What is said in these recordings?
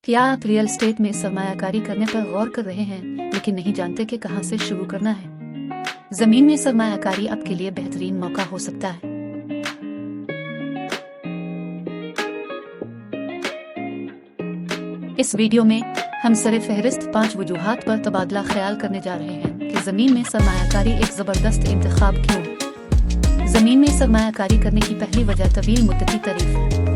क्या आप real estate में सरमायाकारी करने पर गौर कर रहे हैं लेकिन नहीं जानते कि कहां से शुरू करना है? जमीन में सरमायाकारी आपके लिए बेहतरीन मौका हो सकता है। इस वीडियो में हम सरे-फहरिस्त 5 वजूहात पर तबादला ख्याल करने जा रहे हैं कि जमीन में सरमायाकारी एक जबरदस्त इंतखाब क्यों। जमीन में सरमायाकारी करने की पहली वजह तवील मुद्दती तारीफ है।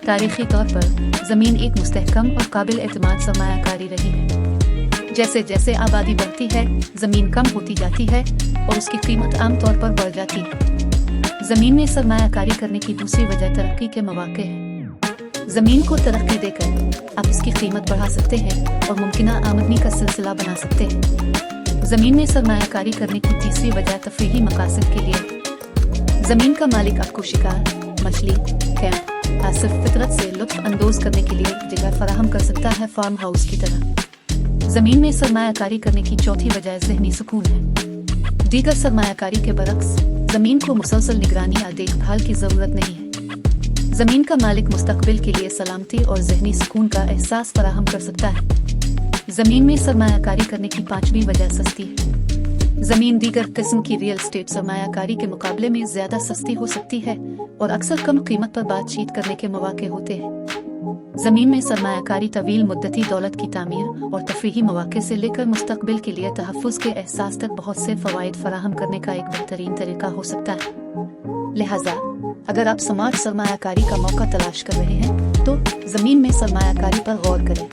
तारीखी तौर पर जमीन एक मुस्तहकम और काबिल एतमाद सरमायाकारी रही है। जैसे जैसे आबादी बढ़ती है, जमीन कम होती जाती है और उसकी कीमत आम तौर पर बढ़ जाती है। जमीन में सरमायाकारी करने की दूसरी वजह तरक्की के मौके हैं। जमीन को तरक्की देकर आप इसकी कीमत बढ़ा सकते हैं और मुमकिना आमदनी का सिलसिला बना सकते हैं। जमीन में सरमायाकारी करने की तीसरी वजह तफरीही मकासद के लिए। जमीन का मालिक आपको शिकार, मछली, कैंप, सिर्फ फितरत से लुत्फ अंदोज करने के लिए जगह फराहम कर सकता है, फार्म हाउस की तरह। जमीन में सरमायाकारी करने की चौथी वजह ज़हनी सुकून है। दीगर सरमायाकारी के बरक्स जमीन को मुसलसल निगरानी या देखभाल की जरूरत नहीं है। जमीन का मालिक मुस्तकबिल के लिए सलामती और ज़हनी सुकून का एहसास फराहम कर सकता है। जमीन में सरमायाकारी करने की पांचवी वजह सस्ती है। जमीन दीगर किस्म की रियल एस्टेट सरमायाकारी के मुकाबले में ज्यादा सस्ती हो सकती है और अक्सर कम कीमत पर बातचीत करने के मौके होते हैं। जमीन में सरमायाकारी तवील मुद्दती दौलत की तामीर और तफरीही मौके से लेकर मुस्तकबिल के लिए तहफ़्फ़ुज़ के एहसास तक बहुत से फ़वाइद फराहम करने का एक बेहतरीन तरीका हो सकता है। लिहाजा अगर आप स्मार्ट सरमायाकारी का मौका तलाश कर रहे हैं तो जमीन में सरमायाकारी पर गौर करें।